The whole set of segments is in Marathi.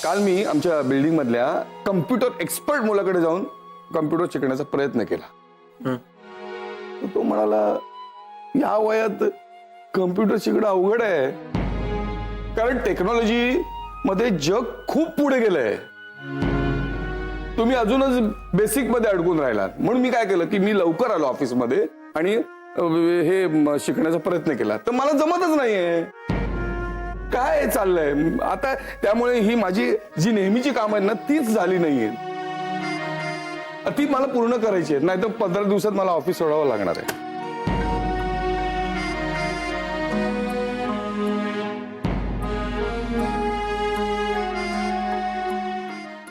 काल मी आमच्या बिल्डिंग मधल्या कम्प्युटर एक्सपर्ट मुलाकडे जाऊन कम्प्युटर शिकण्याचा प्रयत्न केला. तो म्हणाला या वयात कम्प्युटर शिकणं अवघड आहे, कारण टेक्नॉलॉजी मध्ये जग खूप पुढे गेलंय. तुम्ही अजूनच बेसिक मध्ये अडकून राहिलात. म्हणून मी काय केलं की मी लवकर आलो ऑफिसमध्ये आणि हे शिकण्याचा प्रयत्न केला. तर मला जमतच नाहीये. काय चाललंय आता. त्यामुळे ही माझी जी नेहमीची कामं आहेत ना तीच झाली नाहीये. ती मला पूर्ण करायची आहे, नाहीतर 15 दिवसात मला ऑफिस सोडावं लागणार आहे.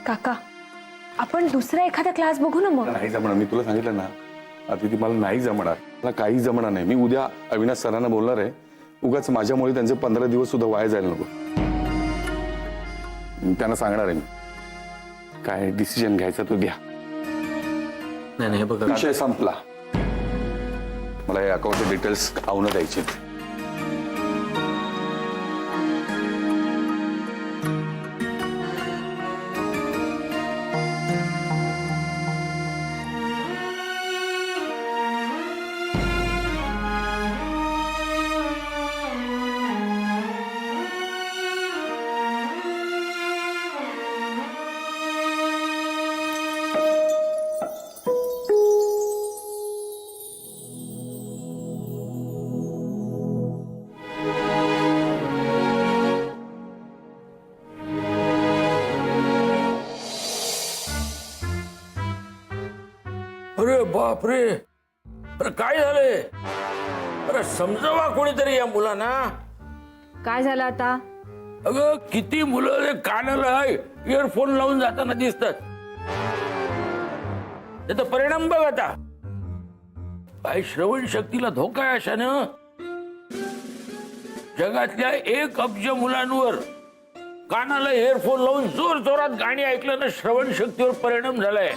काका, आपण दुसरा एखादा क्लास बघू ना. मग नाही जमणार. मी तुला सांगितलं ना अतिथी, मला नाही जमणार. मला काही जमणार नाही. मी उद्या अविनाश सरांना बोलणार आहे. उगाच माझ्यामुळे त्यांचे 15 दिवस सुद्धा वाया जायला नको. त्यांना सांगणार आहे मी काय डिसिजन घ्यायचा तो घ्या. नाही बघा, विषय संपला. मला या अकाउंटचे डिटेल्स आवणं द्यायचे. अरे बाप रे, अरे काय झालंय? अरे समजावा कोणीतरी या मुलांना. काय झालं आता? अगं किती मुलं कानाला इयरफोन लावून जाताना दिसतात. त्याचा परिणाम बघ आता. काय श्रवण शक्तीला धोका आहे अशानं. जगातल्या 1 अब्ज मुलांवर कानाला इयरफोन लावून जोर जोरात गाणी ऐकल्यानं श्रवण शक्तीवर परिणाम झालाय.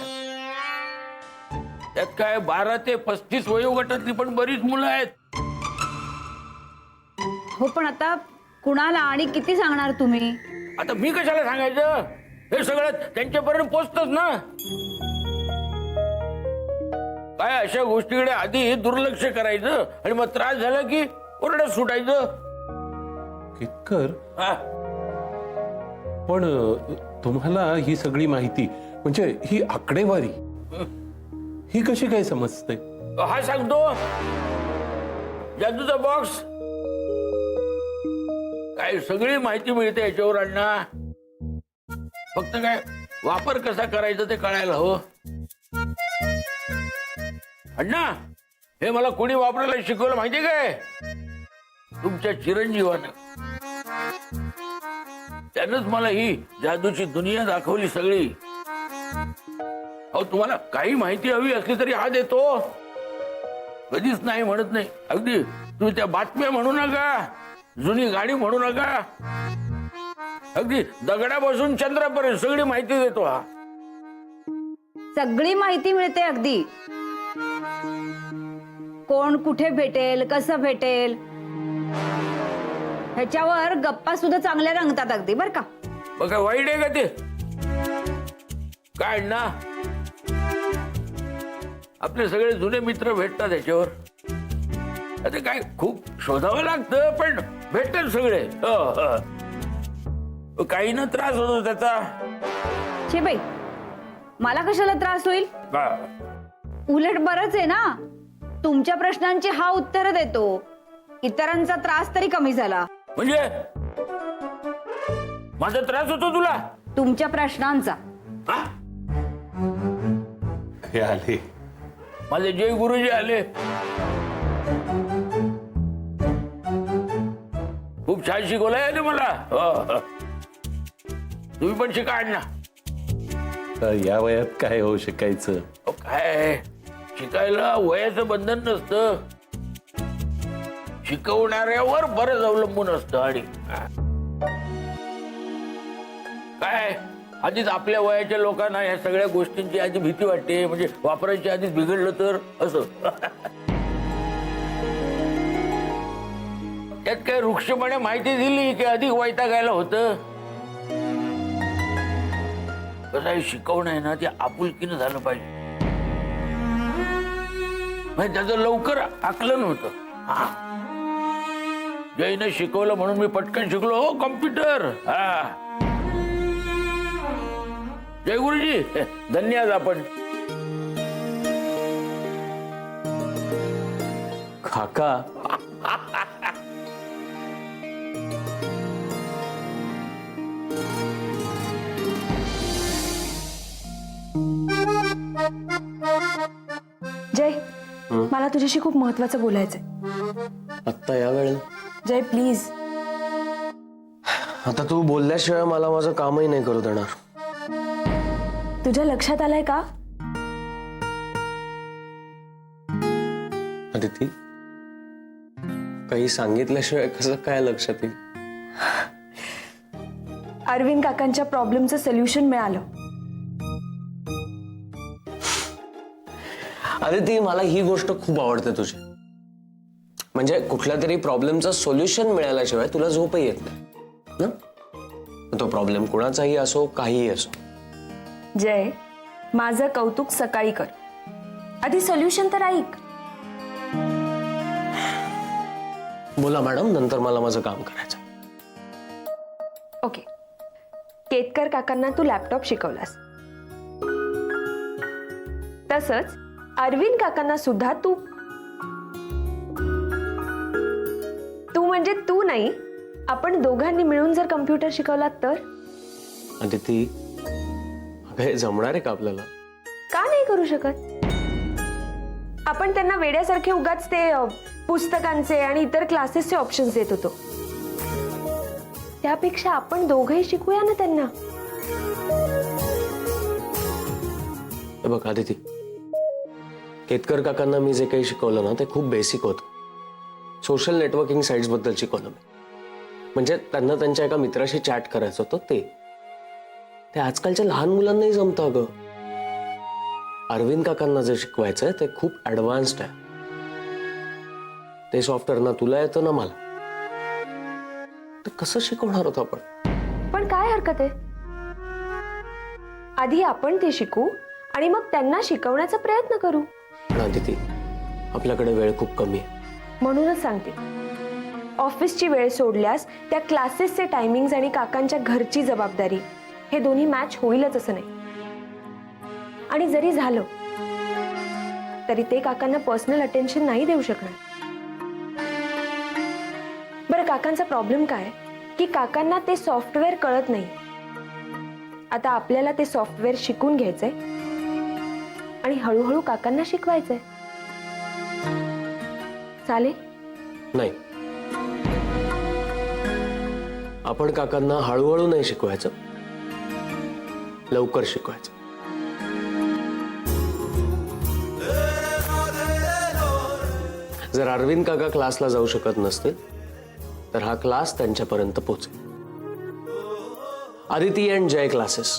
त्यात काय 12 ते 35 वयोगटातली पण बरीच मुलं आहेत. हो, पण आता कुणाला आणि किती सांगणार तुम्ही? आता मी कशाला सांगायचं? हे सगळं त्यांच्यापर्यंत पोहोचतच ना. काय अशा गोष्टीकडे आधी दुर्लक्ष करायचं आणि मग त्रास झाला की ओरडत सुटायचं. केतकर, हा, पण तुम्हाला ही सगळी माहिती म्हणजे ही आकडेवारी ही कशी काय समजते? हा सांगतो. जादूचा बॉक्स. काय सगळी माहिती मिळते याच्यावर अण्णा. फक्त काय वापर कसा करायचा ते कळायला हवं. अण्णा, हे मला कोणी वापरायला शिकवलं माहितीये काय? तुमच्या चिरंजीवानं. त्यानंच मला ही जादूची दुनिया दाखवली सगळी. अहो, तुम्हाला काही माहिती हवी असली तरी हा देतो. कधीच नाही म्हणत नाही. अगदी तुम्ही त्या बातम्या म्हणू नका, जुनी गाणी म्हणू नका, अगदी दगडापासून चंद्रापर्यंत सगळी माहिती देतो हा. सगळी माहिती मिळते अगदी. कोण कुठे भेटेल, कसं भेटेल ह्याच्यावर गप्पा सुद्धा चांगल्या रंगतात अगदी, बर का. बघा वाईट आहे का ते? काय ना, आपले सगळे जुने मित्र भेटतात त्याच्यावर. आता काय खूप शोधावं लागतं पण भेटतात सगळे. काही ना त्रास होतो त्याचा. छे बाई, मला कशाला त्रास होईल? उलट बरंच आहे ना. तुमच्या प्रश्नांची हा उत्तर देतो. इतरांचा त्रास तरी कमी झाला. म्हणजे माझा त्रास होतो तुला? तुमच्या प्रश्नांचा. हा? हे आले माझे जय गुरुजी आले. खूप छान शिकवलंय ना मला. तुम्ही पण शिका अण्णा. या वयात काय हो शिकायचं? काय शिकायला वयाचं बंधन नसतं. शिकवणाऱ्यावर बरंच अवलंबून असतं. आणि काय आधीच आपल्या वयाच्या लोकांना या सगळ्या गोष्टींची आधी भीती वाटते. म्हणजे वापरायची आधीच बिघडलं तर असं. त्यात काय वृक्षपणे माहिती दिली की अधिक वैतागायला होतं. कसं आहे, शिकवणं आहे ना ते आपुलकीनं झालं पाहिजे. म्हणजे त्याचं लवकर आकलन होतं. हा, जयनं शिकवलं म्हणून मी पटकन शिकलो हो कॉम्प्युटर. हा, जय गुरुजी, धन्यवाद आपण. काका जय, मला तुझ्याशी खूप महत्वाचं बोलायचंय. आत्ता या वेळेला जय प्लीज. आता तू बोलल्याशिवाय मला माझं कामही नाही करू देणार. तुझ्या लक्षात आलंय का अदिती, काही सांगितल्याशिवाय कसं काय लक्षात येईल? अरविंद काकांच्या प्रॉब्लेमचं सोल्युशन मिळालं. अदिती, मला ही गोष्ट खूप आवडते तुझी. म्हणजे कुठल्या तरी प्रॉब्लेमचं सोल्युशन मिळाल्याशिवाय तुला झोपही येत नाही ना. तो प्रॉब्लेम कुणाचाही असो, काहीही असो. जय, माझं कौतुक सकाळी कर, आधी सोल्युशन तर ऐक. बोला मॅडम, नंतर मला माझं काम करायचं. ओके. केतकर काकांना तू लॅपटॉप शिकवलास, तसंच अरविंद काकांना सुद्धा तू म्हणजे तू नाही, आपण दोघांनी मिळून जर कम्प्युटर शिकवलात तर. अदिती, अगं हे जमणार आहे का आपल्याला? का नाही करू शकत? आपण त्यांना वेड्यासारखे उगाच ते पुस्तकांचे आणि इतर क्लासेसचे ऑप्शन्स देत होतो. त्यापेक्षा आपण दोघंही शिकूया ना त्यांना. हे बघ अदिती, केतकर काकांना मी जे काही शिकवलं ना ते खूप बेसिक होतं. सोशल नेटवर्किंग साईट्स बद्दल शिकवलं मी. म्हणजे त्यांना त्यांच्या एका मित्राशी चॅट करायचं होतं ते आजकालच्या लहान मुलांनाही जमतं अगं. अरविंद काकांना जे शिकवायचंय ते खूप ऍडव्हान्स्ड आहे. ते सॉफ्टवेअर ना तुला येतं ना मला. तर कसं शिकवणार होतं आपण? पण काय हरकत आहे, आधी आपण ते शिकू आणि मग त्यांना शिकवण्याचा प्रयत्न करू. पण अदिती, आपल्याकडे वेळ खूप कमी आहे. म्हणूनच सांगते, ऑफिसची वेळ सोडल्यास त्या क्लासेसचे टायमिंग्स आणि काकांच्या घरची जबाबदारी हे दोन्ही मॅच होईलच असं नाही. आणि जरी झालं तरी ते काकांना पर्सनल अटेन्शन नाही देऊ शकणार. बरं, काकांचा प्रॉब्लेम काय की काकांना ते सॉफ्टवेअर कळत नाही. आता आपल्याला ते सॉफ्टवेअर शिकून घ्यायचंय आणि हळूहळू काकांना शिकवायचंय. चालेल? नाही, आपण काकांना हळूहळू नाही शिकवायचं, लवकर शिकवायचं. जर अरविंद काका क्लासला जाऊ शकत नसतील तर हा क्लास त्यांच्यापर्यंत पोहोचेल. Aditi and Jay classes.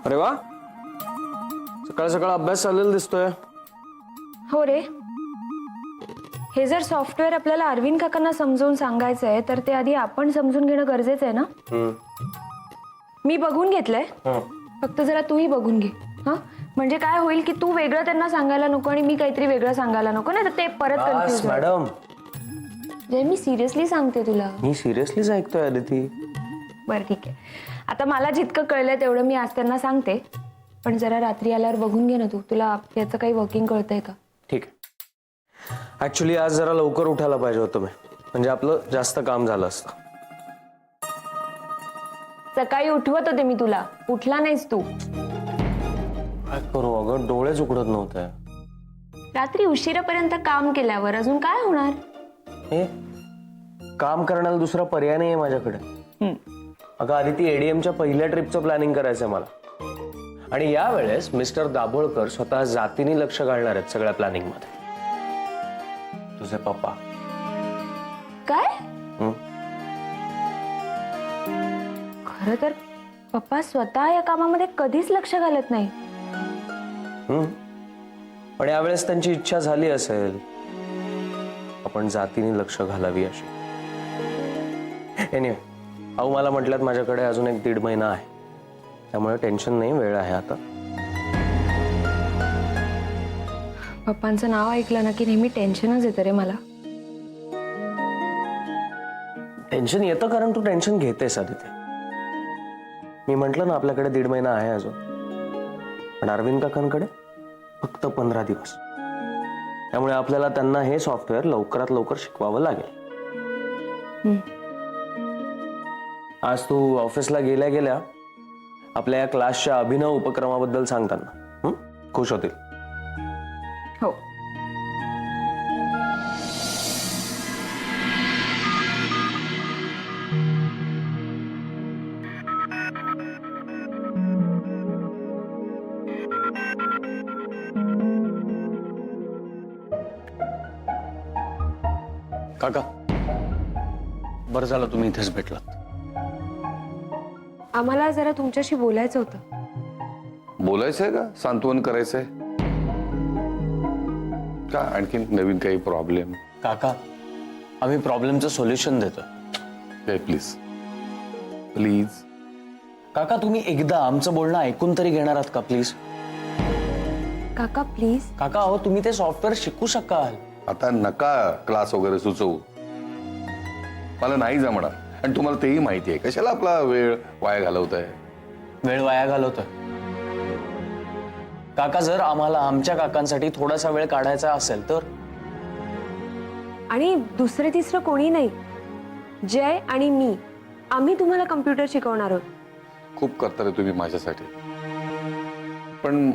अरे वा, सकाळ सकाळ अभ्यास चाललेला दिसतोय. हो रे. हे जर सॉफ्टवेअर आपल्याला अरविंद काकांना समजावून सांगायचं आहे तर ते आधी आपण समजून घेणं गरजेचं आहे ना. मी बघून घेतलंय, फक्त जरा तूही बघून घे. हा, म्हणजे काय होईल की तू वेगळं त्यांना सांगायला नको आणि मी काहीतरी वेगळं सांगायला नको, नाही तर ते परत कन्फ्युज. मॅडम, जय, मी सिरियसली सांगते तुला. मी सिरियसलीच ऐकतोय अदिती. बरं ठीक आहे, आता मला जितकं कळलंय तेवढं मी आज त्यांना सांगते, पण जरा रात्री आल्यावर बघून घे ना तू. तुला याचं काही वर्किंग कळतंय का? ठीक आहे. ऍक्च्युली आज जरा लवकर उठायला पाहिजे होतं मी, म्हणजे आपलं जास्त काम झालं असतं. सकाळी उठवत होते मी तुला, उठला नाहीस तू. काय करू अगं, डोळेच उघडत नव्हते. रात्री उशिरापर्यंत काम केल्यावर अजून काय होणार? हे काम करण्याला दुसरा पर्याय नाही आहे माझ्याकडे. अगं आदिती, एडीएमच्या पहिल्या ट्रिपचं प्लॅनिंग करायचंय मला. आणि यावेळेस मिस्टर दाभोळकर स्वतः जातीने लक्ष घालणार आहेत सगळ्या प्लॅनिंग मध्ये. तुझे पप्पा. काय? खरं तर पप्पा स्वतः या कामामध्ये कधीच लक्ष घालत नाही. पण यावेळेस त्यांची इच्छा झाली असेल आपण जातीने लक्ष घालावी अशी. एनिवे, अहो मला म्हटल्यात माझ्याकडे अजून 1-1.5 महिना आहे, त्यामुळे टेन्शन नाही, वेळ आहे आता. पप्पांचं नाव ऐकलं ना की नेहमी टेन्शनच येतं रे मला. टेन्शन येतं कारण तू टेन्शन घेतेस आदित्य. मी म्हंटल ना आपल्याकडे 1.5 महिना आहे अजून, पण अरविंद काकांकडे फक्त 15 दिवस. त्यामुळे आपल्याला त्यांना हे सॉफ्टवेअर लवकरात लवकर शिकवावं लागेल. आज तू ऑफिसला गेल्या गेल्या आपल्या या क्लासच्या अभिनव उपक्रमाबद्दल सांग त्यांना. खुश होतील. हो. काका, बरं झालं तुम्ही इथेच भेटलात. आम्हाला जरा तुमच्याशी बोलायचं होतं. बोलायचंय का सांत्वन करायचंय का? आणखीन नवीन काही प्रॉब्लेम? काका, आम्ही प्रॉब्लेमचं सोल्युशन देतोय. Please please. काका, तुम्ही एकदा आमचं बोलणं ऐकून तरी घेणार आहात का प्लीज? काका प्लीज. काका, अहो तुम्ही ते सॉफ्टवेअर शिकू शकाल. आता नका क्लास वगैरे सुचवू, मला नाही जमणार. आणि तुम्हाला तेही माहिती आहे, कशाला आपला वेळ वाया घालवताय? वेळ वाया घालवतोय काका? जर आम्हाला आमच्या काकांसाठी थोडासा वेळ काढायचा असेल तर. आणि दुसरे तिसरं कोणी नाही, जय आणि मी, आम्ही तुम्हाला कम्प्युटर शिकवणार आहोत. खूप करता रे तुम्ही माझ्यासाठी, पण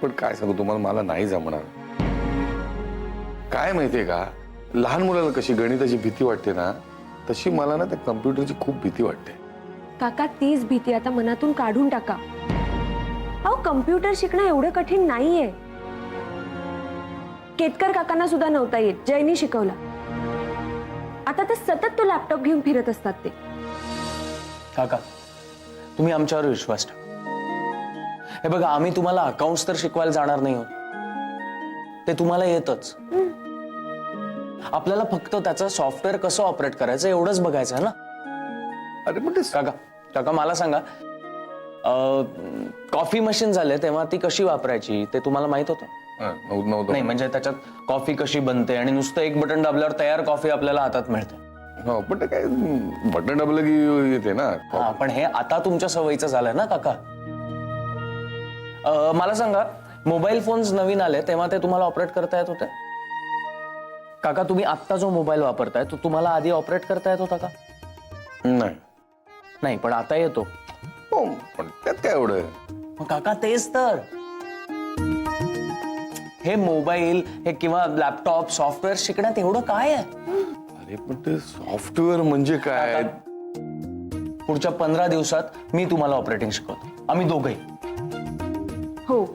पण काय सांगू तुम्हाला, मला नाही जमणार. काय माहितीये का, लहान मुलाला कशी गणिताची भीती वाटते ना, तशी मला ना त्या कम्प्युटरची खूप भीती वाटते. काका, तीच भीती आता मनातून काढून टाका. अहो, कम्प्युटर शिकणं एवढं कठीण नाहीये. केतकर काकांना सुद्धा नव्हता येत, जयनी शिकवला. आता तर सतत तो लॅपटॉप घेऊन फिरत असतात ते. काका, तुम्ही आमच्यावर विश्वास ठेवा. हे बघा, आम्ही तुम्हाला अकाउंट्स तर शिकवायला जाणार नाही आहोत, ते तुम्हाला येतच. आपल्याला फक्त त्याचं सॉफ्टवेअर कसं ऑपरेट करायचं एवढंच बघायचं आहे ना. अरे पण ते काका, काका मला सांगा, कॉफी मशीन झाले तेव्हा ती कशी वापरायची ते तुम्हाला माहित होतं? नव्हतं. नाही, म्हणजे त्याच्यात कॉफी कशी बनते आणि नुसतं एक बटन दाबल्यावर तयार कॉफी आपल्याला हातात मिळते. हो, पण ते काय बटन दाबलं की येते ना. हा, पण हे आता तुमच्या सवयीचं झालंय ना काका. मला सांगा, मोबाईल फोन्स नवीन आले तेव्हा ते तुम्हाला ऑपरेट करता येत होते? काका, तुम्ही आत्ता जो मोबाईल वापरताय तो तुम्हाला आधी ऑपरेट करता येत होता का? नाही. नाही, पण आता येतो. हो, पण त्यात काय एवढं? मग काका, तेच तर. हे मोबाईल हे किंवा लॅपटॉप सॉफ्टवेअर शिकण्यात एवढं काय आहे? अरे पण ते सॉफ्टवेअर म्हणजे काय? पुढच्या 15 दिवसात मी तुम्हाला ऑपरेटिंग शिकवतो, आम्ही दोघंही. हो,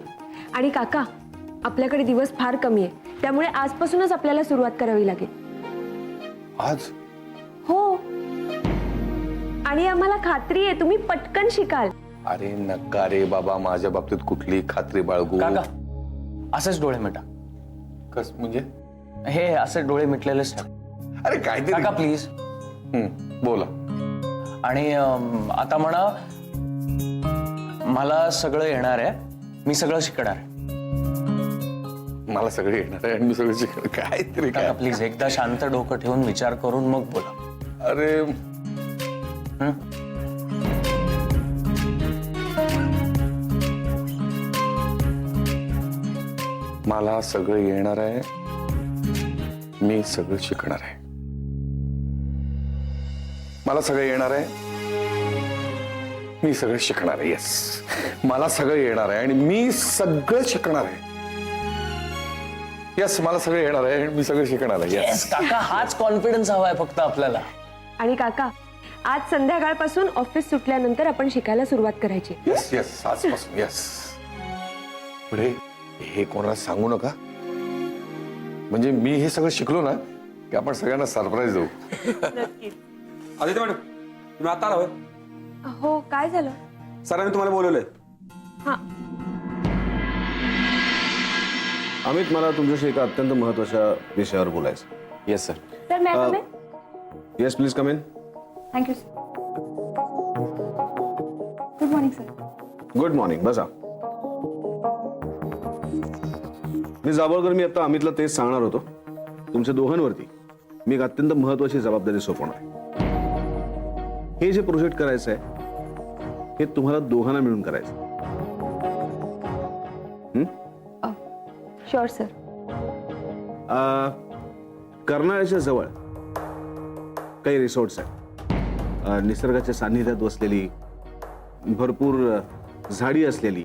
आणि काका, आपल्याकडे दिवस फार कमी आहे, त्यामुळे आजपासूनच आपल्याला सुरुवात करावी लागेल. आज? हो, आणि आम्हाला खात्री आहे तुम्ही पटकन शिकाल. अरे नका रे बाबा, माझ्या बाबतीत कुठली खात्री बाळगू. काका, असेच डोळे मिटा. कस म्हणजे? हे असे डोळे मिटलेलेच ठेव. अरे काहीतरी. काका प्लीज. बोला. आणि आता म्हणा, मला सगळं येणार आहे, मी सगळं शिकणार आहे. मला सगळे येणार आहे आणि मी सगळं शिकणार. काय तरी काका काय? प्लीज एकदा शांत डोकं ठेवून विचार करून मग बोला. अरे मला सगळं येणार आहे, मी सगळं शिकणार आहे. मला सगळं येणार आहे, मी सगळं शिकणार आहे. येस, मला सगळं येणार आहे आणि मी सगळं शिकणार आहे. येस, मला सगळं येणार आहे आणि मी सगळं शिकणार आहे. येस काका, हाच कॉन्फिडन्स हवाय फक्त आपल्याला. आणि काका, आज संध्याकाळपासून ऑफिस सुटल्यानंतर आपण शिकायला सुरुवात करायची. येस येस, आजपासून. येस. पुढे हे कोणाला सांगू नका, म्हणजे मी हे सगळं शिकलो ना की आपण सगळ्यांना सरप्राईज देऊ. आदित्य मॅडम, तुम्ही आता आला होय? हो, काय झालं? सरांनी तुम्हाला बोलवलंय. हा, अमित, मला तुमच्याशी एका अत्यंत महत्वाच्या विषयावर बोलायचं. Yes sir. Sir madam yes please come in. Thank you sir. Good morning sir. Good morning, बसा. मी जाबळकर, मी आता अमितला तेच सांगणार होतो. तुमच्या दोघांवरती मी एक अत्यंत महत्वाची जबाबदारी सोपवणार आहे. हे जे प्रोजेक्ट करायचं आहे हे तुम्हाला दोघांना मिळून करायचं. Sure sir. कर्नाळ्याच्या जवळ काही रिसॉर्ट्स आहेत. निसर्गाच्या सान्निध्यात वसलेली, भरपूर झाडी असलेली.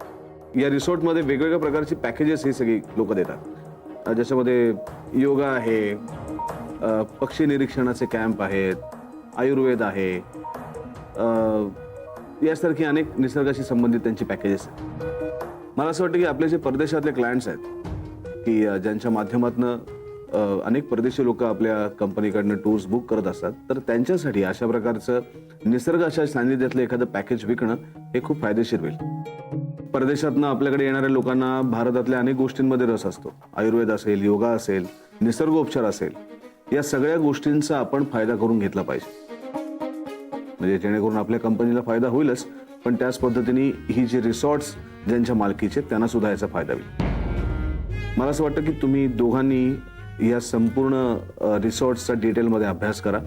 या रिसॉर्टमध्ये वेगवेगळ्या प्रकारची पॅकेजेस ही सगळी लोक देतात. ज्याच्यामध्ये योगा आहे, पक्षी निरीक्षणाचे कॅम्प आहेत, आयुर्वेद आहे, यासारखी अनेक निसर्गाशी संबंधित त्यांची पॅकेजेस आहेत. मला असं वाटतं की आपले जे परदेशातले क्लायंट्स आहेत की ज्यांच्या माध्यमातून अनेक परदेशी लोक आपल्या कंपनीकडनं टूर्स बुक करत असतात, तर त्यांच्यासाठी अशा प्रकारचं निसर्गाच्या सान्निध्यातलं एखादं पॅकेज विकणं हे खूप फायदेशीर होईल. परदेशातनं आपल्याकडे येणाऱ्या लोकांना भारतातल्या अनेक गोष्टींमध्ये रस असतो. आयुर्वेद असेल, योगा असेल, निसर्गोपचार असेल, या सगळ्या गोष्टींचा आपण फायदा करून घेतला पाहिजे. म्हणजे जेणेकरून आपल्या कंपनीला फायदा होईलच, पण त्याच पद्धतीने ही जी रिसॉर्ट्स ज्यांच्या मालकीचे त्यांना सुद्धा याचा फायदा होईल. मला असं वाटतं की तुम्ही दोघांनी या संपूर्ण रिसॉर्ट्सचा डिटेलमध्ये अभ्यास करा,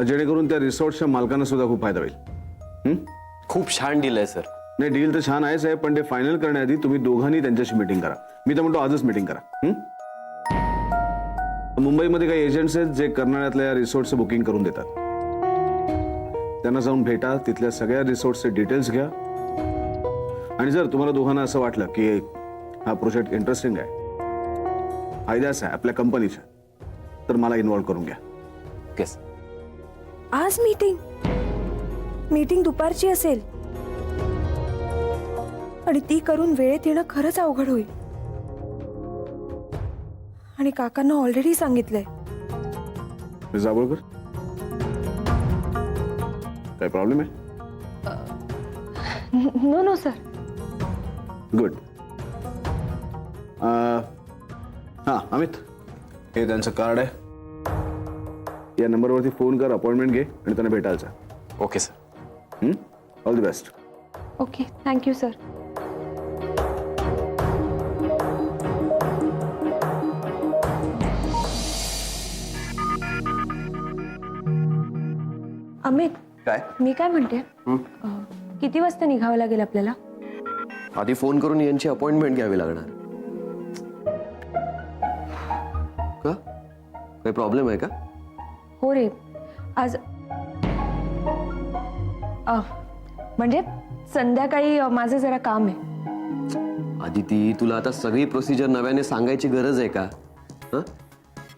जेणेकरून त्या रिसॉर्ट्सच्या मालकांना सुद्धा खूप फायदा होईल. खूप छान डील आहे सर. नाही, डील तर छान आहेच आहे, पण ते फायनल करण्याआधी तुम्ही दोघांनी त्यांच्याशी मीटिंग करा. मी तर म्हणतो आजच मीटिंग करा. मुंबईमध्ये काही एजंट्स आहेत जे कर्नाळ्यातल्या रिसॉर्टचं बुकिंग करून देतात. त्यांना जाऊन भेटा, तिथल्या सगळ्या रिसॉर्टचे डिटेल्स घ्या, आणि जर तुम्हाला दोघांना असं वाटलं की हा प्रोजेक्ट इंटरेस्टिंग आहे, फायद्याचा आहे आपल्या कंपनीचा, तर मला इन्व्हॉल्व करून घ्या. येस. आज मीटिंग दुपारची असेल आणि ती करून वेळेत येणं खरंच अवघड होईल. आणि काकांना ऑलरेडी सांगितलंय. जाबळकर, काय प्रॉब्लेम आहे? No no sir. गुड. हां अमित, हे त्यांचं कार्ड आहे. या नंबरवरती फोन कर, अपॉइंटमेंट घे आणि त्यांना भेटायला जा. Okay sir. All the best. Okay, thank you sir. Amit, काय? मी काय म्हणते, किती वाजता निघावं लागेल आपल्याला? आधी फोन करून यांची अपॉइंटमेंट घ्यावी लागणार. का? काही प्रॉब्लेम आहे का? हो रे, आज म्हणजे संध्याकाळी माझं जरा काम आहे. आदिती, तुला आता सगळी प्रोसिजर नव्याने सांगायची गरज आहे का? हं?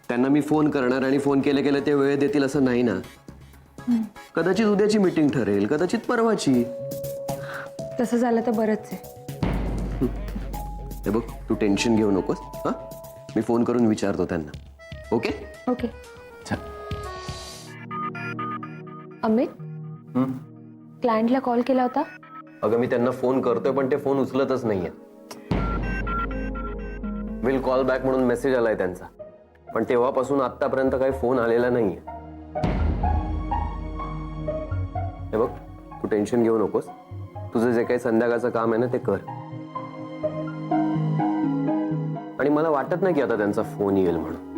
त्यांना मी फोन करणार आणि फोन केले केले ते वेळ देतील असं नाही ना. कदाचित उद्याची मीटिंग ठरेल, कदाचित परवाची. तसं झालं तर बरंच आहे. हे बघ, तू टेन्शन घेऊ नकोस. हा, मी फोन करून विचारतो त्यांना. Okay okay. चल. अमित, क्लायंटला कॉल केला होता? अगं, मी त्यांना फोन करतोय पण ते फोन उचलतच नाहीये. विल कॉल बॅक म्हणून मेसेज आलाय त्यांचा, पण तेव्हापासून आतापर्यंत काही फोन आलेला नाहीये. हे बघ, तू टेन्शन घेऊ नकोस. तुझं जे काही संध्याकाळचं काम आहे ना ते कर. आणि मला वाटत नाही की आता त्यांचा फोन येईल म्हणून.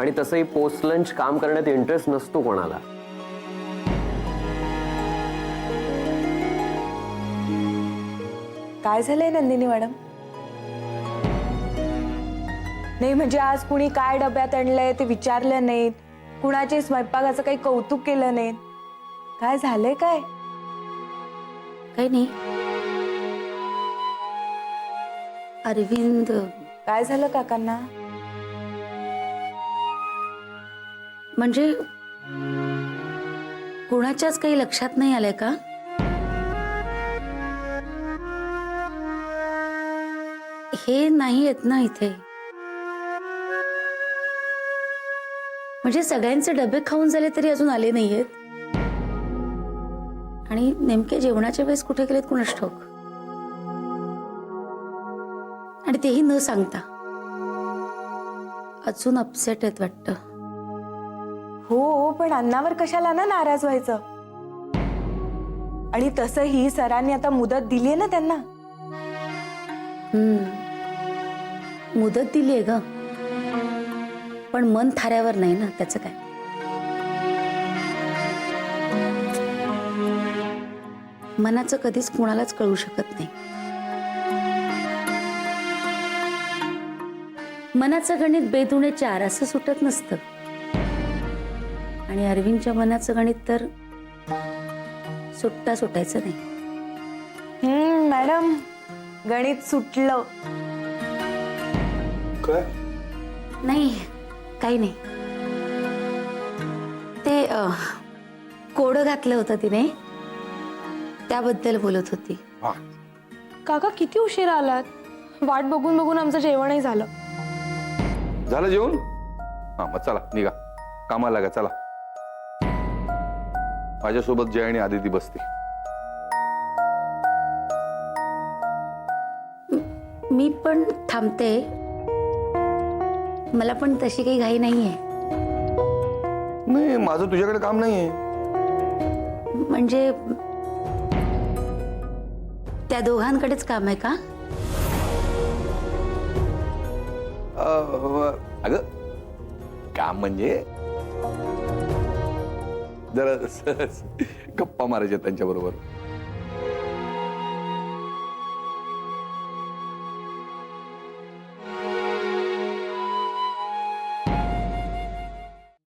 आणि तसंही पोस्ट लंच काम करण्यात इंटरेस्ट नसतो कोणाला. काय झालंय नंदिनी मॅडम? नाही म्हणजे आज कुणी काय डब्यात आणलंय ते विचारलं नाहीत, कुणाचे स्वयंपाकाचं काही कौतुक केलं नाहीत. काय झालंय? काय काही नाही. अरविंद, काय झालं काकांना? म्हणजे कुणाच्याच काही लक्षात नाही आलंय का? हे नाही येत ना इथे. म्हणजे सगळ्यांचे डबे खाऊन झाले तरी अजून आले नाहीयेत. आणि नेमके जेवणाच्या वेळेस कुठे गेलेत कुणास ठाऊक. आणि तेही न सांगता. अजून अपसेट आहेत वाटतं. हो पण अण्णावर कशाला ना नाराज व्हायचं. आणि तसंही सरांनी आता मुदत दिलीये ना त्यांना. मुदत दिलीये ग, पण मन थाऱ्यावर नाही ना, त्याचं काय. मनाचं कधीच कुणालाच कळू शकत नाही. मनाचं गणित बेदुणे 4 असं सुटत नसतं. आणि अरविंदच्या मनाचं गणित तर सुटायचं नाही. मॅडम गणित सुटलं. काय नाही, काही नाही. ते कोडं घातलं होतं तिने, त्याबद्दल बोलत होती. काका किती उशीर आलात. वाट बघून बघून आमचं जेवणही झालं. झालं जेवण? हा मग चला निघा, कामाला लागा. चला, माझ्यासोबत जय आणि आदिती बसते. मी पण थांबते. मला पण तशी काही घाई नाहीये. नाही, माझं तुझ्याकडे काम नाहीये. म्हणजे त्या दोघांकडेच काम आहे का? अगं काम म्हणजे जरा गप्पा मारायच्या त्यांच्या बरोबर.